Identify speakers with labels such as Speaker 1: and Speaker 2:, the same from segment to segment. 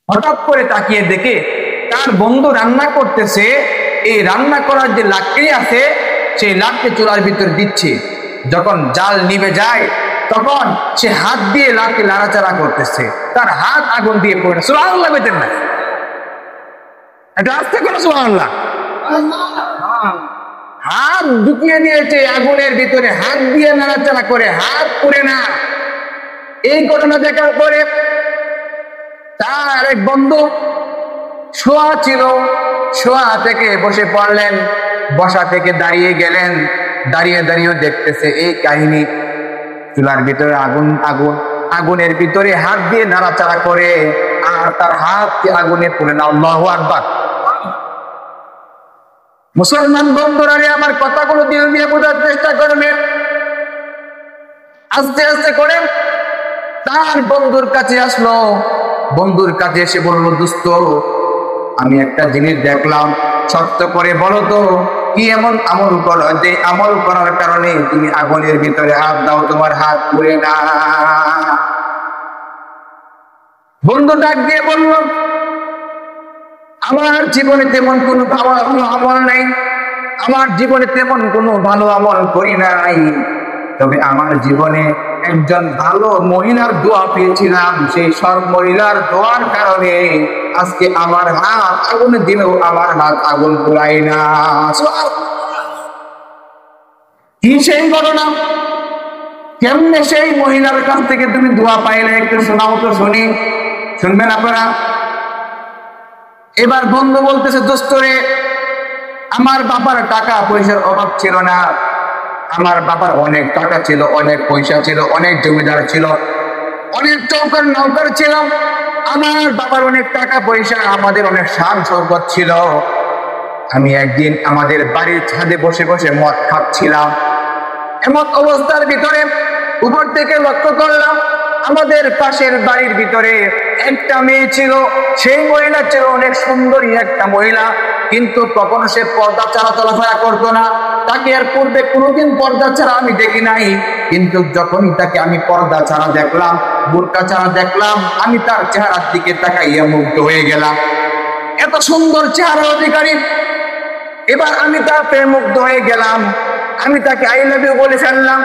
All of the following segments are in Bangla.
Speaker 1: হঠাৎ করে তাকিয়ে দেখে তার বন্ধু রান্না করতেছে। এই রান্না করার যে লাকড়ি আছে সেই লাকড়ি চুলার ভিতরে দিচ্ছে। যখন জাল নিভে যায় তখন সে হাত দিয়ে লাকড়ি নাড়াচাড়া করতেছে, তার হাত আগুন দিয়ে পড়ে। সুবহানাল্লাহ বলতেন না? এটা আস্তে করে সুবহানাল্লাহ। হাত ঢুকিয়ে দিয়েছে আগুনের ভিতরে, হাত দিয়ে নাড়াচাড়া করে, হাত পুড়ে না। এই ঘটনা দেখার পরে তার এক বন্ধু শোয়া ছিল, শোয়া থেকে বসে পড়লেন, বসা থেকে দাঁড়িয়ে গেলেন, দাঁড়িয়ে দাঁড়িয়ে দেখতেছে এই কাহিনী। চুলার ভিতরে আগুন, আগুনের ভিতরে হাত দিয়ে নাড়াচাড়া করে আর তার হাত আগুনে পুড়ে না। আল্লাহু আকবার। মুসলমান বন্ধুরা, আমার কথাগুলো দিল দিয়ে বোঝার চেষ্টা করবেন। আস্তে আস্তে করে তার বন্ধুর কাছে আসলো, বন্ধুর কাছে এসে বলল, দোস্ত আমি একটা জিনিস দেখলাম, সত্য করে বলো তো কি এমন আমল করো যে আমল করার কারণে তুমি আগুনের ভিতরে হাত দাও, তোমার হাত পুড়ে না? বন্ধু ডাক দিয়ে বলল, আমার জীবনে তেমন কোনো ভালো আমল নাই, আমার জীবনে তেমন কোনো ভালো আমল করি নাই, তবে আমার জীবনে একজন ভালো মহিলার দোয়া পেয়েছিলাম, সেই সব মহিলার দোয়ার কারণে আজকে আমার হাত আগুনে দিলেও আমার হাত আগুন পোড়ায় না। কি সেই ঘটনা? কেমনে সেই মহিলার কাছ থেকে তুমি দোয়া পাইলে একটু শোনাও তো শুনি। শুনবেন আপনারা? এবার বন্ধু বলতেছে, দোস্ত রে, আমার বাবার টাকা পয়সার অভাব ছিল না, আমার বাবার অনেক টাকা ছিল, অনেক পয়সা ছিল, অনেক জমিদার ছিল, অনেক চৌকার নৌকার ছিল, আমার বাবার অনেক টাকা পয়সা, আমাদের অনেক শান শৌকত ছিল। আমি একদিন আমাদের বাড়ির ছাদে বসে বসে মদ খাচ্ছিলাম, এমন অবস্থার ভিতরে উপর থেকে লক্ষ্য করলাম আমাদের পাশের বাড়ির ভিতরে একটা মেয়ে ছিল। সেই মহিলা ছিল অনেক সুন্দরী একটা মহিলা, কিন্তু কখনো সে পর্দা ছাড়া চলাফেরা করতো না। তাকে এর পূর্বে কোনোদিন পর্দা ছাড়া আমি দেখি নাই, কিন্তু যখনই তাকে আমি পর্দা ছাড়া দেখলাম, বুরকা ছাড়া দেখলাম, আমি তার চেহারার দিকে তাকাইয়া মুগ্ধ হয়ে গেলাম। এত সুন্দর চেহারার অধিকারী। এবার আমি তার প্রেমে মুগ্ধ হয়ে গেলাম, আমি তাকে আই লাভ ইউ বলে ফেললাম,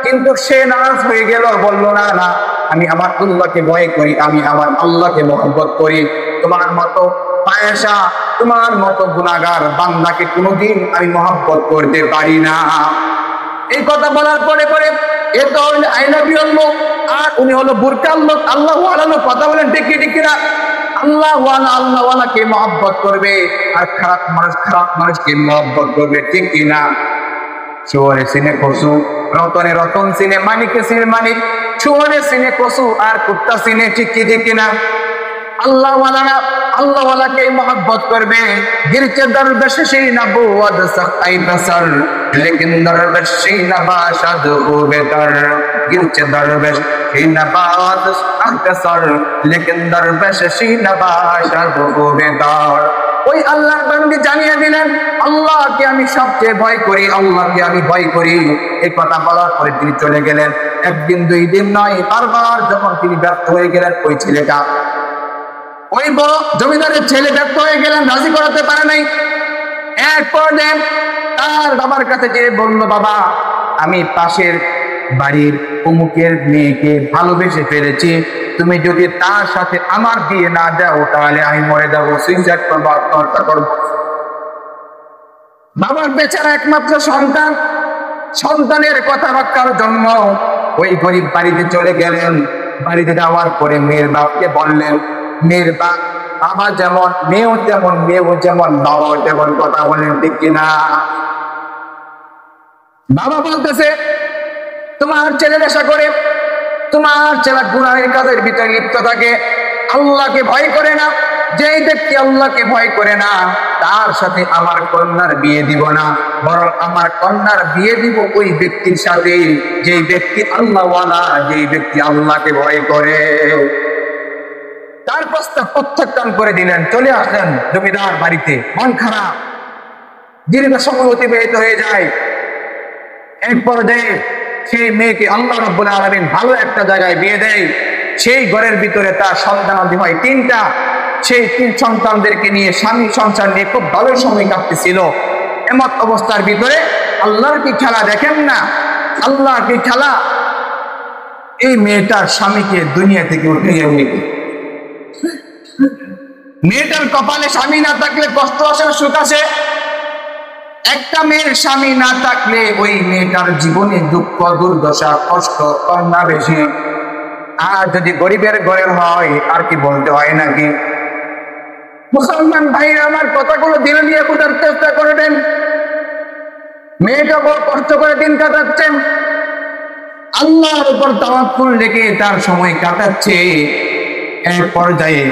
Speaker 1: কিন্তু সে নারাজ হয়ে গেল, বলল না না, আমি আমার আল্লাহকে ভয় করি, আমি আমার আল্লাহকে মহব্বত করি, তোমার মতো পায়েশা, তোমার মতো গুনাহগার বান্দাকে কোনোদিন আমি মহব্বত করতে পারি না। এই কথা বলার পরে পরে এ তো হলো আই লাভ ইউ লোক, আর উনি হলো বুরকা লোক। আল্লাহ ওয়ালা কথা বলেন ঠিক কি না? আল্লাহ ওয়ালাকে মহব্বত করবে আর খারাপ মানুষকে মহব্বত করবে, ঠিক কিনা? চোরে সিনে কসু, রতনে রতন সিনে, মানিকে সিনে মানিক, চোরে সিনে কসু আর কুত্তা সিনে, ঠিক কিনা? আল্লাহ ওয়ালাকে মহব্বত করবে। গিরচে দরবেশ সেই নবুয়ত সাই বসর, লেকিন দরবেশ সেই নবাশদ ও বেতর। গিরচে দরবেশ সেই নবাশদ সাই বসর, লেকিন দরবেশ সেই নবাশদ ও বেতর। ওই আল্লাহর বান্দী জানিয়ে দিলেন, আল্লাহকে আমি সবচেয়ে ভয় করি, আল্লাহকে আমি ভয় করি। এই কথা বলার পরে তিনি চলে গেলেন। একদিন দুই দিন নয়, বারবার যখন তিনি ব্যর্থ হয়ে গেলেন, ওই ছেলেটা, ওই বড় জমিদারের ছেলে ব্যর্থ হয়ে গেলেন, রাজি করাতে পারে নাই। এরপর তার বাবার কাছে যেয়ে বলল, বাবা আমি পাশের বাড়ির অমুকের মেয়েকে ভালোবেসে ফেলেছি, তুমি যদি তার সাথে আমার বিয়ে না দাও তাহলে আমি মরে যাবো, সুইসাইড করবো, আত্মহত্যা করবো। বাবার বেচারা একমাত্র সন্তান, সন্তানের কথা রক্ষার জন্য ওই গরিব বাড়িতে চলে গেলেন। বাড়িতে যাওয়ার পরে মেয়ের বাপকে বললেন, মেয়ের বাপ, বাবা যেমন মেয়েও তেমন, মেয়েও যেমন বাবাও তেমন, কথা বলেন ঠিক কিনা? বাবা বলতেছে, তোমার ছেলে নেশা করে, তোমার ছেলে গুনাহের কাজের ভিতরে লিপ্ত থাকে, আল্লাহকে ভয় করে না। যেই ব্যক্তি আল্লাহকে ভয় করে না তার সাথে আমার কন্যার বিয়ে দিব না, বরং আমার কন্যার বিয়ে দিব ওই ব্যক্তির সাথে যেই ব্যক্তি আল্লাহওয়ালা, যেই ব্যক্তি আল্লাহকে ভয় করে। তার প্রস্তাব প্রত্যাখ্যান করে দিলেন। চলে আসলেন জমিদার বাড়িতে, মন খারাপ, দীর্ঘ সময় অতিবাহিত হয়ে যায়। এক পর্যায়ে সেই মেয়েকে আল্লাহ রাব্বুল আলামিন ভালো একটা জায়গায় বিয়ে দেয়। সেই ঘরের ভিতরে তার সন্তানাদি হয় তিনটা। সেই 3 সন্তানদেরকে নিয়ে স্বামী সংসার নিয়ে খুব ভালো সময় কাটতেছিল। এমত অবস্থার ভিতরে আল্লাহর কি খেলা দেখেন না, আল্লাহর কি খেলা, এই মেয়েটার স্বামীকে দুনিয়া থেকে উঠে গেল। মেয়েটার কপালে স্বামী না থাকলে কষ্ট আসে না সুখ আসে? একটা মেয়ের স্বামী না থাকলে ওই মেয়েটার জীবনে দুঃখ দুর্দশা কষ্ট কম না বেশি। আর যদি গরিবের ঘরের হয় আর কি বলতে হয় নাকি? মুসলমান ভাই আমার কথাগুলো দিলে নিয়ে বোঝার চেষ্টা করবেন। মেয়েটা বড় কষ্ট করে দিন কাটাচ্ছেন, আল্লাহর উপর তাওয়াক্কুল রেখে তার সময় কাটাচ্ছে। এক পর্যায়ে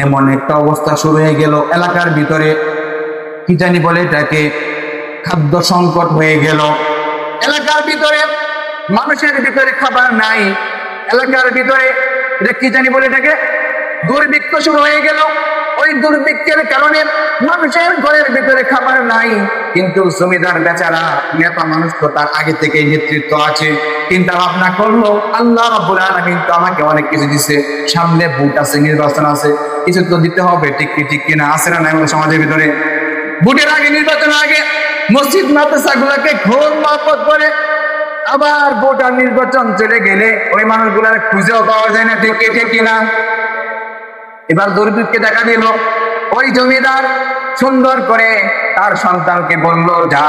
Speaker 1: এমন একটা অবস্থা শুরু হয়ে গেল, এলাকার ভিতরে কি জানি বলে এটাকে খাদ্য সংকট হয়ে গেল। এলাকার ভিতরে মানুষের ভিতরে খাবার নাই, এলাকার ভিতরে কি জানি বলে এটাকে দুর্ভিক্ষ শুরু হয়ে গেল। ওই দুর্ভিক্ষের কারণে মানুষের ঘরের ভিতরে খাবার নাই। কিন্তু জমিদার বেচারা নেতা মানুষ তো তার আগে থেকে নেতৃত্ব আছে, চিন্তা ভাবনা করলো আল্লাহ রাব্বুল আলামিন তো আমাকে অনেক কিছু দিছে, সামনে ভোট আছে, নির্বাচন আছে, কিছু তো দিতে হবে, ঠিক কিনা আছে না নাই সমাজের ভিতরে? ভোটের আগে, নির্বাচনের আগে মসজিদ মাদ্রাসা গুলাকে ঘোর মারফত করে, আবার ভোট আর নির্বাচন চলে গেলে ওই মানুষগুলার খুঁজেও পাওয়া যায় না, ঠিক কিনা? এবার দুর্ভিক্ষে দেখা দিল। ওই জমিদার সুন্দর করে তার সন্তানকে বলল, যা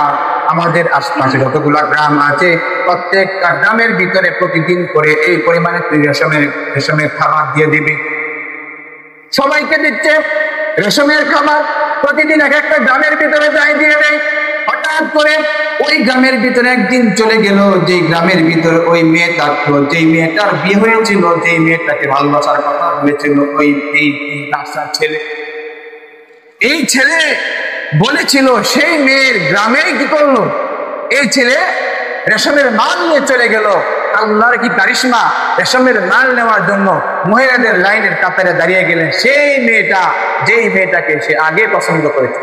Speaker 1: আমাদের আশপাশে যতগুলা গ্রাম আছে প্রত্যেকটা গ্রামের ভিতরে প্রতিদিন করে এই পরিমাণে রেশমের খাবার দিয়ে দিবি। সবাইকে দিচ্ছে রেশমের খাবার, প্রতিদিন এক একটা গ্রামের ভিতরে যাই দিয়ে দেয়। হঠাৎ করে ওই গ্রামের ভিতরে একদিন চলে গেল, যে গ্রামের ভিতরে ওই মেয়ে থাকতো, যেই মেয়েটার বিয়ে হয়েছিল, যেই মেয়েটাকে ভালোবাসার কথা বলেছিল ওই রাস্তার ছেলে, এই ছেলে বলেছিল, সেই মেয়ের গ্রামে কি করলো, এই ছেলে রেশমের মাল নিয়ে চলে গেল। আল্লাহর কি কারিশমা, রেশমের মাল নেওয়ার জন্য মহিলাদের লাইনের কাতারে দাঁড়িয়ে গেলেন সেই মেয়েটা, যেই মেয়েটাকে সে আগে পছন্দ করেছে।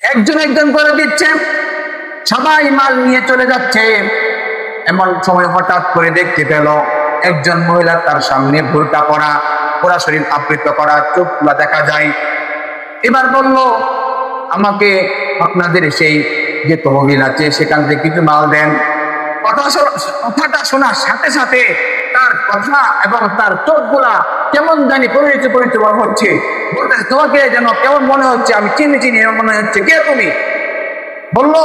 Speaker 1: একজন একজন করে দিচ্ছে, সবাই মাল নিয়ে চলে যাচ্ছে। এমন সময় হঠাৎ করে দেখতে পেল একজন মহিলা, তার সামনে বোরকা পরা, পুরা শরীর আবৃত করা, চোখগুলা দেখা যায়। এবার বলল, আমাকে আপনাদের সেই যে তহবিল আছে সেখান থেকে কিছু মাল দেন। কথাটা শোনার সাথে সাথে তার কথা এবং তার চোখগুলা কেমন জানি পরিচিত হচ্ছে, বলতেছে তোমাকে যেন কেমন মনে হচ্ছে, আমি চিনি এমন মনে হচ্ছে, কে তুমি? বলল,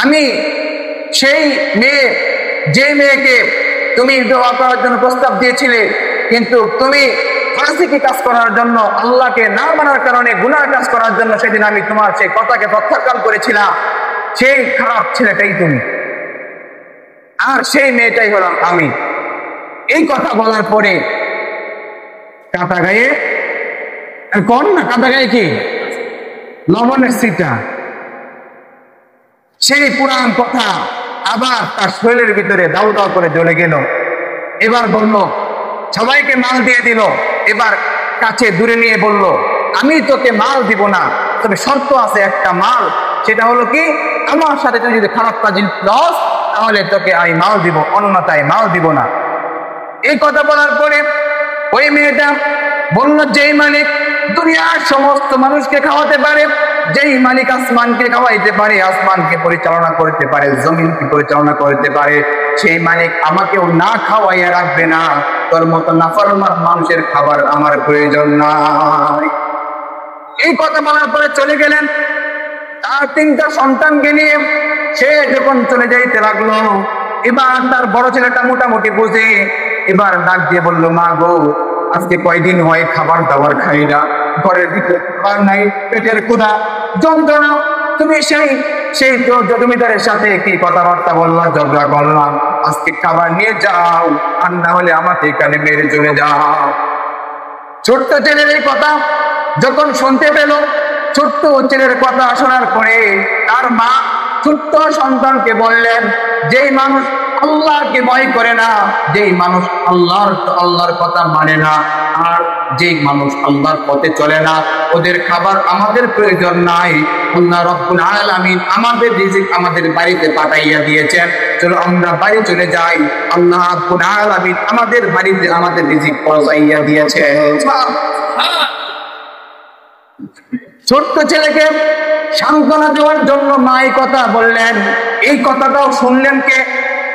Speaker 1: আমি সেই মেয়ে, যে মেয়েকে তুমি বিবাহ করার জন্য প্রস্তাব দিয়েছিলে, কিন্তু তুমি ফাসিকি কাজ করার জন্য, আল্লাহকে না মানার কারণে গুনার কাজ করার জন্য সেদিন আমি তোমার সেই কথাকে প্রত্যাখ্যান করেছিলাম, সেই খারাপ ছেলেটাই তুমি, আর সেই মেয়েটাই হলাম আমি। এই কথা বলার পরে কাটা গায়ে, কোন না কাটা গায়ে কি লবণের সিটা, সেই পুরান কথা আবার তার শরীরের ভিতরে দাউ দাউ করে জ্বলে গেল। এবার বলল, সবাইকে মাল দিয়ে দিল। এবার কাছে দূরে নিয়ে বলল, আমি তোকে মাল দিব না, তবে শর্ত আছে একটা মাল, সেটা হলো কি, আমার সাথে তুই যদি খারাপ কাজ লস তাহলে তোকে আমি মাল দিব, অন্যথায় মাল দিব না। এই কথা বলার পরে ওই মেয়েটা বলল, যেই মালিক দুনিয়ার সমস্ত মানুষকে খাওয়াতে পারে, যেই মালিক আসমানকে খাওয়াইতে পারে, আসমানকে পরিচালনা করতে পারে, জমিনকে পরিচালনা করতে পারে, সেই মালিক আমাকেও না খাওয়াইয়া রাখবে না। তোর মতো নাফরমান মানুষের খাবার আমার প্রয়োজন নাই। এই কথা বলার পরে চলে গেলেন। তার 3টা সন্তানকে নিয়ে সে যখন চলে যাইতে লাগলো, এবার তার বড় ছেলেটা মোটামুটি বুঝে, এবার ডাক দিয়ে বলল, মা গো, আজকে কয়দিন হয় খাবার দাবার খাই না, ঘরের ভিতরে খাবার নাই, পেটের ক্ষুধা যন্ত্রণা, তুমি সেই জমিদারের সাথে কি কথাবার্তা বললাম, ঝগড়া করলাম, আজকে খাবার নিয়ে যাও, আর না হলে আমাকে এখানে মেরে চলে যাও। ছোট্ট ছেলের এই কথা যখন শুনতে পেল, ছোট্ট ছেলের কথা শোনার পরে তার মা ছোট্ট সন্তানকে বললেন, যেই মানুষ আল্লাহকে ভয় করে না, যেই মানুষ আল্লাহর কথা মানে না, আর যেই মানুষ আল্লাহর পথে চলে না, ওদের খাবার আমাদের প্রয়োজন নাই। আল্লাহ রাব্বুল আলামিন আমাদের রিজিক আমাদের বাড়িতে পাঠাইয়া দিয়েছেন, চলো আমরা বাড়ি চলে যাই। আল্লাহ রাব্বুল আলামিন আমাদের বাড়িতে আমাদের রিজিক পৌঁছাইয়া দিয়েছে। ছোট্ট ছেলেকে সান্ত্বনা দেওয়ার জন্য মা এই কথা বললেন। এই কথাটাও শুনলেন কে?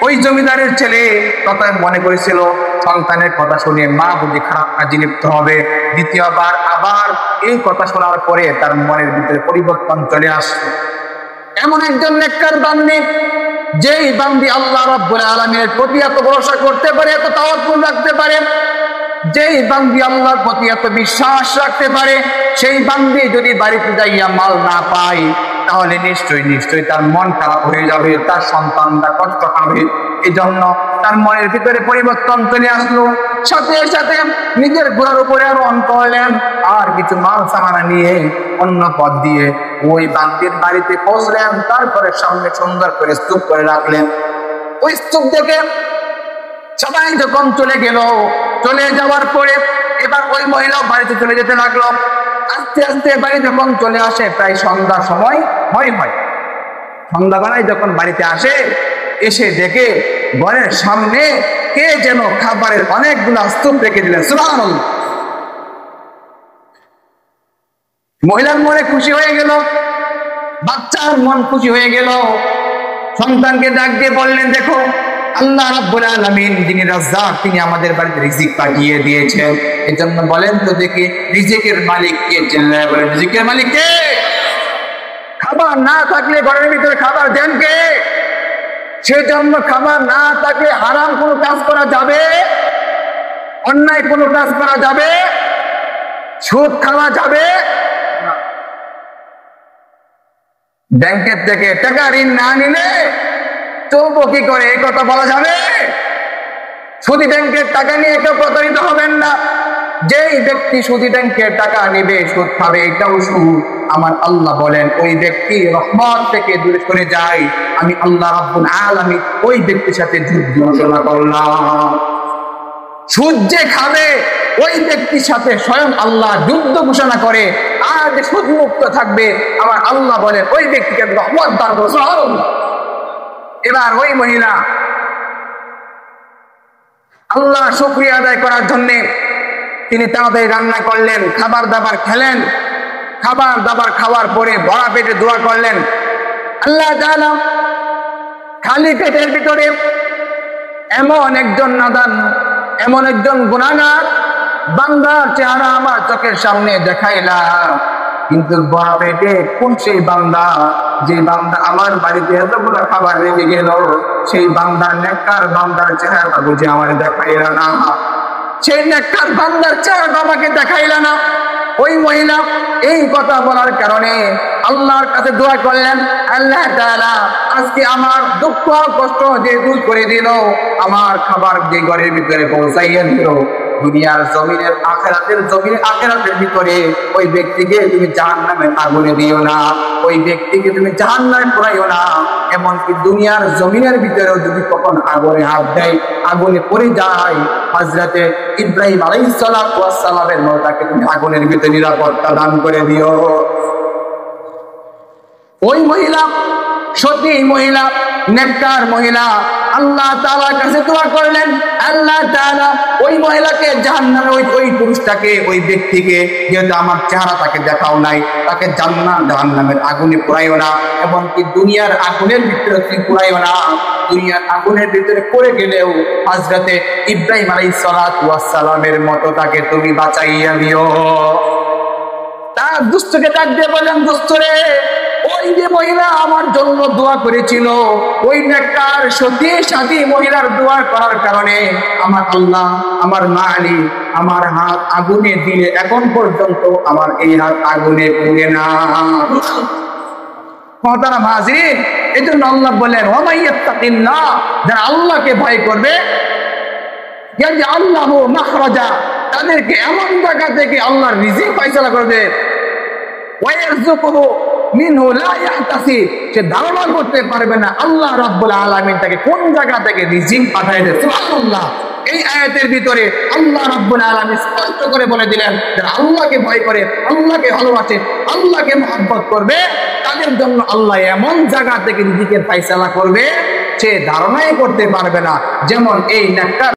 Speaker 1: ওই জমিদারের ছেলে। কথা মনে করেছিল সন্তানের কথা শুনে মা বুঝি খারাপ কাজে লিপ্ত হবে। দ্বিতীয়বার আবার এই কথা শোনার পরে তার মনের ভিতরে পরিবর্তন চলে আসলো। এমন একজন নেককার বান্দী, যেই বান্দী আল্লাহ রাব্বুল আলামিনের প্রতি এত ভরসা করতে পারে, এত তাওয়াক্কুল রাখতে পারে, যেই বান্দী আল্লাহর প্রতি এত বিশ্বাস রাখতে পারে, সেই বান্দী যদি বাড়িতে যাইয়া মাল না পায়, তাহলে নিশ্চয়ই তার মন খারাপ হয়ে যাবে, তার সন্তানরা কষ্ট পাবে। এই জন্য তার মনের ভিতরে পরিবর্তন চলে আসলো। সাথে সাথে নিজের ঘোড়ার উপরে আরোহণ করলেন, আর কিছু মাল সামানা নিয়ে অন্য পথ দিয়ে ওই বান্দীর বাড়িতে পৌঁছলেন। তারপরে সামনে সুন্দর করে স্তূপ করে রাখলেন। ওই স্তূপ থেকে সবাই যখন চলে গেল, চলে যাওয়ার পরে এবার ওই মহিলা বাড়িতে চলে যেতে লাগলো। আস্তে আস্তে বাড়ি যখন চলে আসে, প্রায় সন্ধ্যার সময় হয়। সন্ধ্যাবেলায় যখন বাড়িতে আসে, এসে দেখে ঘরের সামনে কে যেন খাবারের অনেকগুলা স্তূপ রেখে দিলেন। সুবহানাল্লাহ। মহিলার মনে খুশি হয়ে গেল, বাচ্চার মন খুশি হয়ে গেল। সন্তানকে ডাক দিয়ে বললেন, দেখো আল্লাহ রাব্বুল আলামিন যিনি রাজ্জাক, তিনি আমাদের বাড়িতে রিজিক পাঠিয়ে দিয়েছেন। এজন্য বলেন তো দেখি, রিজিকের মালিক কে? চিল্লায় বলেন, রিজিকের মালিক কে? খাবার না থাকলে ঘরের ভিতরে খাবার দেন কে? সেজন্য খাবার না থাকলে হারাম কোনো কাজ করা যাবে? অন্যায় কোনো কাজ করা যাবে? সুদ খাওয়া যাবে? ব্যাংকের থেকে টাকা ঋণ না নিলে চলবো কি করে, এই কথা বলা যাবে? সুদী ব্যাংকের টাকা নিয়ে কেউ প্রতারিত হবেন না। যেই ব্যক্তি সুদী ব্যাংকের টাকা নেবে, সুদ খাবে, এটাও সুদ। আমার আল্লাহ বলেন, ওই ব্যক্তি রহমত থেকে দূরে সরে যায়। আমি আল্লাহ রাব্বুল আলামিন ওই ব্যক্তির সাথে যুদ্ধ ঘোষণা করলাম। সুদ যে খাবে, ওই ব্যক্তির সাথে স্বয়ং আল্লাহ যুদ্ধ ঘোষণা করে। আর যে সুদ মুক্ত থাকবে, আমার আল্লাহ বলেন ওই ব্যক্তিকে রহমত দান করব। এবার ওই মহিলা আল্লাহ শুকরিয়া আদায় করার জন্য তিনি তাড়াতাড়ি রান্না করলেন, খাবার দাবার খেলেন। খাবার দাবার খাওয়ার পরে ভরা পেটে দোয়া করলেন, আল্লাহ তাআলা খালি পেটের ভিতরে এমন একজন নাদান, এমন একজন গুনাহগার বান্দার চেহারা আমার চোখের সামনে দেখাইলা, কিন্তু ভরা পেটে কোন সেই বান্দা, যে বান্দা আমার বাড়িতে এতগুলো খাবার রেখে গেল, সেই বান্দার নেককার বান্দার চেহারা বুঝে আমার দেখাইলা না, সেই নেককার বান্দার চেহারা আমাকে দেখাইলা না। ওই মহিলা এই কথা বলার কারণে আল্লাহর কাছে দোয়া করলেন, আল্লাহ তাআলা আজকে আমার দুঃখ কষ্ট যে দূর করে দিল, আমার খাবার যে ঘরের ভিতরে পৌঁছাইয়া দিল, দুনিয়ার জমিনের আখিরাতের ভিতরে ওই ব্যক্তিকে তুমি জাহান্নামের আগুনে দিও না, ওই ব্যক্তিকে তুমি জাহান্নামে পোড়াইও না। এমনকি দুনিয়ার জমিনের ভিতরেও যদি কখন আগুনে হাত দেয়, আগুনে পড়ে যায়, হযরতে ইব্রাহিম আলাইহিস সালাতু ওয়াস সালামের মওতাকে তুমি আগুনের ভিতরে নিরাপত্তা দান করে দিও। ওই মহিলা, সতী মহিলা, নেককার মহিলা আল্লাহ তাআলার কাছে দোয়া করলেন, আল্লাহ তাআলা ওই মহিলাকে জাহান্নামে, ওই পুরুষটাকে, ওই ব্যক্তিকে, যেহেতু আমার চেহারা তাকে দেখাও নাই, তাকে জাহান্নামের আগুনে পোড়াইও না, এমনকি দুনিয়ার আগুনের ভিতরে তুমি পোড়াইও না। দুনিয়ার আগুনের ভিতরে পড়ে গেলেও হযরতে ইব্রাহিম আলাইহিস সালাতু ওয়াস সালামের মতো তাকে তুমি বাঁচাইয়া দিও। তার দুস্থকে ডাক দিয়ে বললেন, দোস্তরে, ওই যে মহিলা আমার জন্য দোয়া করেছিল, ওই নেককার সতী মহিলার দোয়া করার কারণে আমার আল্লাহ, আমার মালিক আমার হাত আগুনে দিলে এখন পর্যন্ত আমার এই হাত আগুনে পুড়ে না। মুহতারাম হাজিরিন, এজন্য আল্লাহ বলেন, ওয়া মাইয়াত্তাকিল্লাহ, যারা আল্লাহকে ভয় করবে, ইয়াজআল লাহু মাখরাজা, তাদেরকে এমন জায়গা থেকে আল্লাহ রিজিক ফয়সালা করবে, ওয়া ইয়ারযুকুহু, মিনহু লা ইয়াহতাসিব, সে ধারণা করতে পারবে না আল্লাহ রাব্বুল আলামিন তাকে কোন জায়গা থেকে রিজিক পাঠিয়ে দেয়। সুবহানাল্লাহ। এই আয়াতের ভিতরে আল্লাহ রাব্বুল আলামিন স্পষ্ট করে বলে দিলেন, যারা আল্লাহকে ভয় করে, আল্লাহকে ভালোবাসে, আল্লাহকে মহব্বত করবে, তাদের জন্য আল্লাহ এমন জায়গা থেকে রিজিকের ফায়সালা করবে সে ধারণাই করতে পারবে না। যেমন এই নেককার